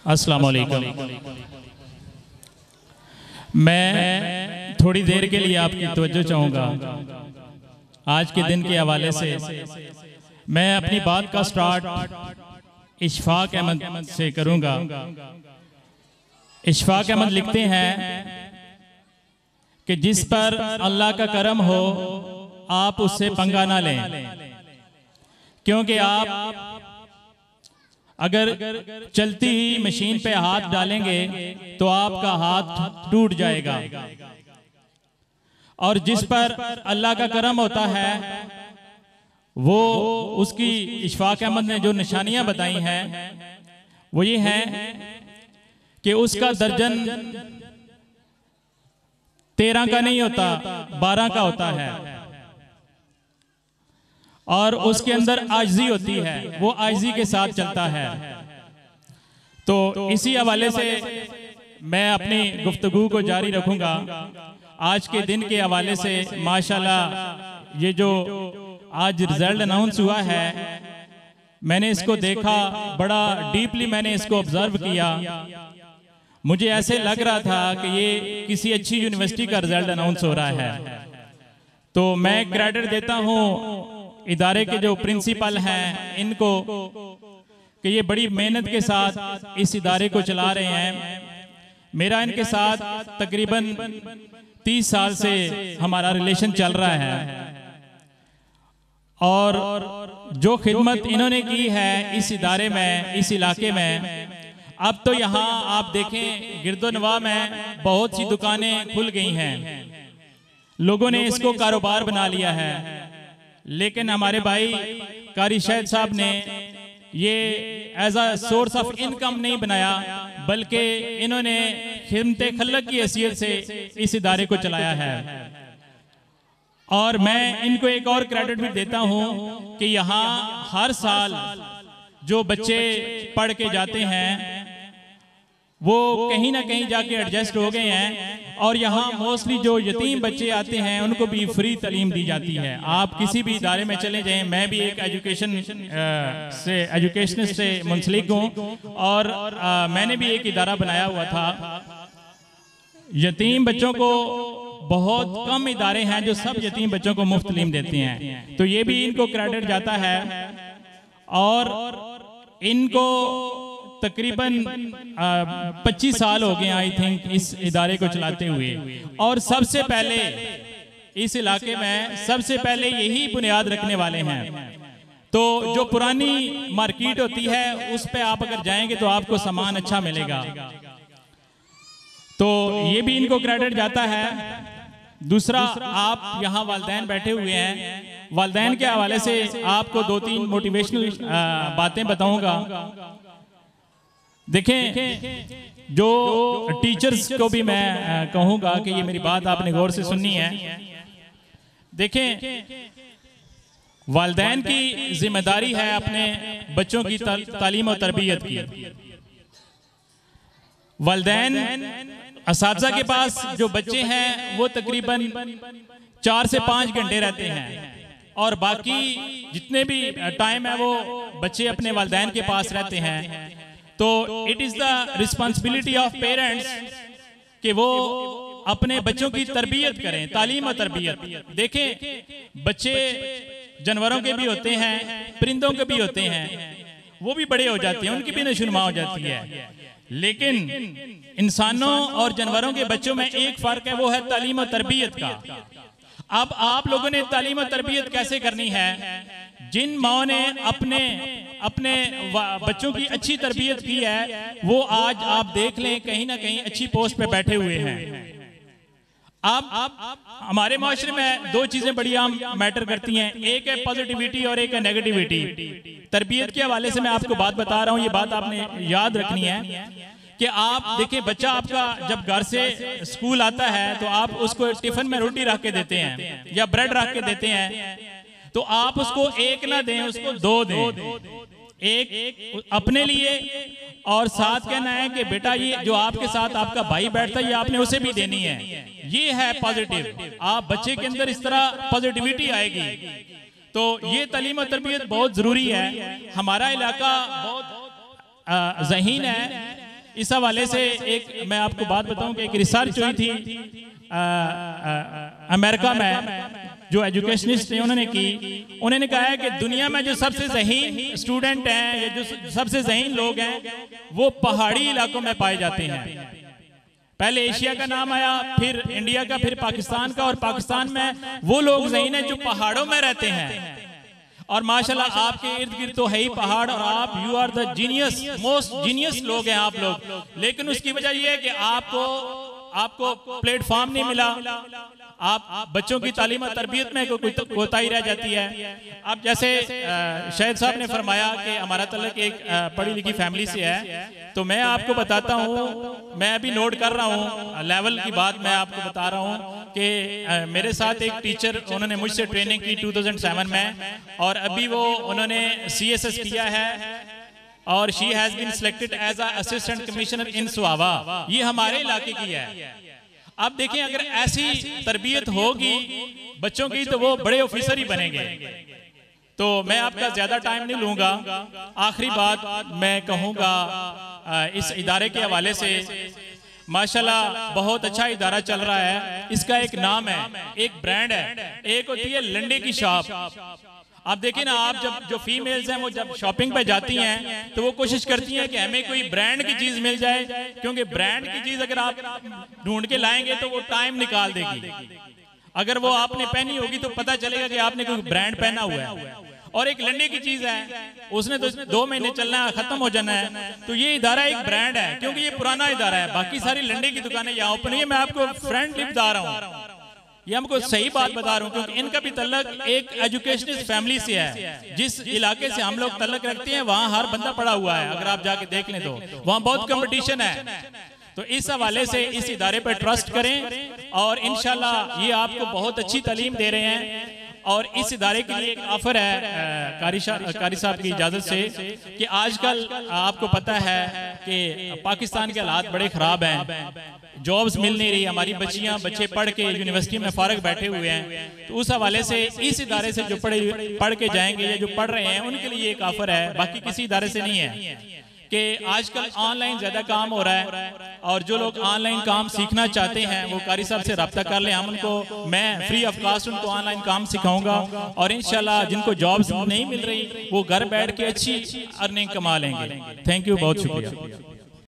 अस्सलाम वालेकुम। मैं थोड़ी देर के लिए आपकी तवज्जो चाहूँगा। आज के दिन के हवाले से मैं अपनी बात का स्टार्ट इशफाक अहमद से करूँगा। इशफाक अहमद लिखते हैं कि जिस पर अल्लाह का करम हो आप उससे पंगा ना लें, क्योंकि आप अगर चलती हुई मशीन पे हाथ डालेंगे तो आपका हाथ टूट जाएगा। और जिस पर अल्लाह का करम होता है वो उसकी इशफाक अहमद ने जो निशानियां बताई हैं वो ये हैं कि उसका दर्जन 13 का नहीं होता, 12 का होता है। और उसके अंदर आजिज़ी होती है, वो आजिज़ी के साथ चलता है। तो इसी हवाले से मैं अपनी गुफ्तगू को जारी रखूंगा। आज के दिन के हवाले से माशाल्लाह ये जो आज रिजल्ट अनाउंस हुआ है, मैंने इसको देखा, बड़ा डीपली मैंने इसको ऑब्जर्व किया। मुझे ऐसे लग रहा था कि ये किसी अच्छी यूनिवर्सिटी का रिजल्ट अनाउंस हो रहा है। तो मैं क्रेडिट देता हूँ इदारे के जो प्रिंसिपल हैं इनको कि ये बड़ी मेहनत के साथ इस इदारे को चला रहे हैं। मेरा इनके साथ तकरीबन 30 साल से हमारा रिलेशन चल रहा है और जो खिदमत इन्होंने की है इस इदारे में, इस इलाके में, अब तो यहाँ आप देखें गिरदोनवा में बहुत सी दुकानें खुल गई हैं, लोगों ने इसको कारोबार बना लिया है। लेकिन हमारे भाई कारी शहद साहब ने ये as a source of income नहीं बनाया, बल्कि इन्होंने खिदमत खल्लक की हैसियत से इस इदारे को चलाया है। और मैं इनको एक और क्रेडिट भी देता हूँ कि यहाँ हर साल जो बच्चे पढ़ के जाते हैं वो कहीं ना कहीं जाके एडजस्ट हो गए हैं। और यहाँ मोस्टली जो यतीम बच्चे आते हैं उनको भी फ्री तालीम दी जाती है। आप किसी भी इदारे में चले जाएं, मैं भी एक एजुकेशनिस्ट से मुंसलिक हूँ और मैंने भी एक इदारा बनाया हुआ था। यतीम बच्चों को बहुत कम इदारे हैं जो सब यतीम बच्चों को मुफ्त तालीम देते हैं, तो ये भी इनको क्रेडिट जाता है। और इनको तकरीबन 25 साल हो गए आई थिंक इस इदारे को चलाते हुए। और सबसे पहले इस इलाके में सबसे पहले यही बुनियाद रखने वाले हैं। तो जो पुरानी मार्केट होती है उस पे आप अगर जाएंगे तो आपको सामान अच्छा मिलेगा, तो ये भी इनको क्रेडिट जाता है। दूसरा, आप यहाँ वालिदैन बैठे हुए हैं, वालिदैन के हवाले से आपको 2-3 मोटिवेशनल बातें बताऊंगा। देखें, जो टीचर्स को भी मैं कहूँगा कि ये मेरी बात आपने गौर से सुननी है। देखें, वालिदैन की जिम्मेदारी है अपने बच्चों की तालीम और तरबियत की। वालिदैन असातिज़ा के पास जो बच्चे हैं वो तकरीबन 4 से 5 घंटे रहते हैं और बाकी जितने भी टाइम है वो बच्चे अपने वालिदैन के पास रहते हैं। तो it is the responsibility of parents कि वो अपने बच्चों की तरबियत करें, तालीम और तरबियत। देखें, बच्चे जानवरों के भी होते हैं, परिंदों के भी होते हैं, वो भी बड़े हो जाते हैं, उनकी भी नशोनुमा हो जाती है। लेकिन इंसानों और जानवरों के बच्चों में एक फर्क है, वो है तालीम और तरबियत का। अब आप लोगों ने तालीम और तरबियत कैसे करनी है? जिन माओ ने अपने बच्चों की अच्छी तरबियत की है वो आज आप देख लें कहीं ना कहीं अच्छी पोस्ट पे बैठे हुए हैं। अब हमारे माशरे में 2 चीजें बड़ी आम मैटर करती हैं, एक है पॉजिटिविटी और एक है नेगेटिविटी। तरबियत के हवाले से मैं आपको बात बता रहा हूँ, ये बात आपने याद रखनी है कि आप देखिए, बच्चा आपका जब घर से स्कूल आता है तो आप उसको टिफिन में रोटी रख के देते हैं या ब्रेड रख के देते हैं, तो आप उसको एक ना दें, उसको 2 दें। एक अपने लिए और साथ कहना है कि बेटा ये जो आपके साथ आपका भाई बैठता है ये आपने उसे भी देनी है। ये है पॉजिटिव। आप बच्चे के अंदर इस तरह पॉजिटिविटी आएगी। तो ये तालीम और तरबियत बहुत जरूरी है। हमारा इलाका बहुत ज़हीन है, इस हवाले से एक मैं आपको बात बताऊं कि एक रिसर्च हुई थी अमेरिका में, जो एजुकेशनिस्ट ने उन्होंने की, उन्होंने कहा है कि दुनिया में जो सबसे ज़हीन स्टूडेंट हैं या जो सबसे ज़हीन लोग हैं वो पहाड़ी इलाकों में पाए जाते हैं। पहले एशिया का नाम आया, फिर इंडिया का, फिर पाकिस्तान का, और पाकिस्तान में वो लोग ज़हीन हैं जो पहाड़ों में रहते हैं। और माशाल्लाह आपके इर्द गिर्द तो है ही पहाड़, और आप you are the genius, most genius लोग हैं आप लोग। लेकिन उसकी वजह यह है कि आपको प्लेटफॉर्म नहीं मिला, आप बच्चों की तालीम और तरबियत में कोई कोताही रह जाती है। अब जैसे शाहिद साहब ने फरमाया कि हमारा तल्लुक एक पढ़ी लिखी फैमिली से है, तो मैं आपको बताता हूँ, मैं अभी नोट कर रहा हूँ लेवल की बात, मैं आपको बता रहा हूँ कि मेरे साथ एक टीचर, उन्होंने मुझसे ट्रेनिंग की 2007 में, और अभी वो उन्होंने CSS किया है, और she has been selected as assistant commissioner in Swabi. ये हमारे इलाके की है। अब देखें, अगर ऐसी तरबियत होगी बच्चों की तो वो बड़े ऑफिसर ही बनेंगे। तो मैं आपका ज्यादा टाइम नहीं लूंगा। आखिरी बात मैं कहूंगा इस इदारे के हवाले से, माशाल्लाह बहुत अच्छा इदारा चल रहा है। इसका एक नाम है, एक ब्रांड है, एक होती है लंडे की शॉप। आप देखिए ना, आप जो फीमेल्स हैं वो जब शॉपिंग पे जाती हैं तो वो कोशिश करती हैं कि हमें कोई ब्रांड की चीज मिल जाए, क्योंकि ब्रांड की चीज अगर आप ढूंढ के लाएंगे तो वो टाइम निकाल देगी। अगर वो आपने पहनी होगी तो पता चलेगा कि आपने कोई ब्रांड पहना हुआ है। और एक लंडे की चीज है, उसने तो 2 महीने चलना है, खत्म हो जाना है। तो ये इदारा एक ब्रांड है, क्योंकि ये पुराना इदारा है। बाकी सारी लंडे की दुकानें यहाँ ओपन हुई है। मैं आपको फ्रेंडली बता रहा हूँ, ये हमको सही बात बता रहा हूँ, क्योंकि इनका भी तल्लक एक एजुकेशनिस्ट फैमिली से है। जिस इलाके से हम लोग तल्लक रखते हैं वहाँ हर बंदा पड़ा हुआ है। अगर आप जाके देख लें तो वहाँ बहुत कंपटीशन है। तो इस हवाले से इस इदारे पर ट्रस्ट करें, और इंशाल्लाह ये आपको बहुत अच्छी तालीम दे रहे हैं। और इस इदारे के लिए एक ऑफर है कारी साहब की इजाज़त से, कि आजकल आपको पता है कि पाकिस्तान के हालात बड़े ख़राब हैं, जॉब्स मिल नहीं रही, हमारी बच्चे पढ़ के यूनिवर्सिटी में फारग बैठे हुए हैं। तो उस हवाले से इस इदारे से जो पढ़ के जाएंगे या जो पढ़ रहे हैं उनके लिए एक ऑफर है, बाकी किसी इदारे से नहीं है। कि आजकल ऑनलाइन ज़्यादा काम हो रहा है, और जो लोग ऑनलाइन काम सीखना चाहते हैं वो कारी साहब से रब्ता कर लें। हम उनको, मैं फ्री ऑफ कॉस्ट उनको ऑनलाइन काम सिखाऊंगा, और इंशाल्लाह जिनको जॉब्स नहीं मिल रही वो घर बैठ के अच्छी अर्निंग कमा लेंगे। थैंक यू, बहुत शुक्रिया।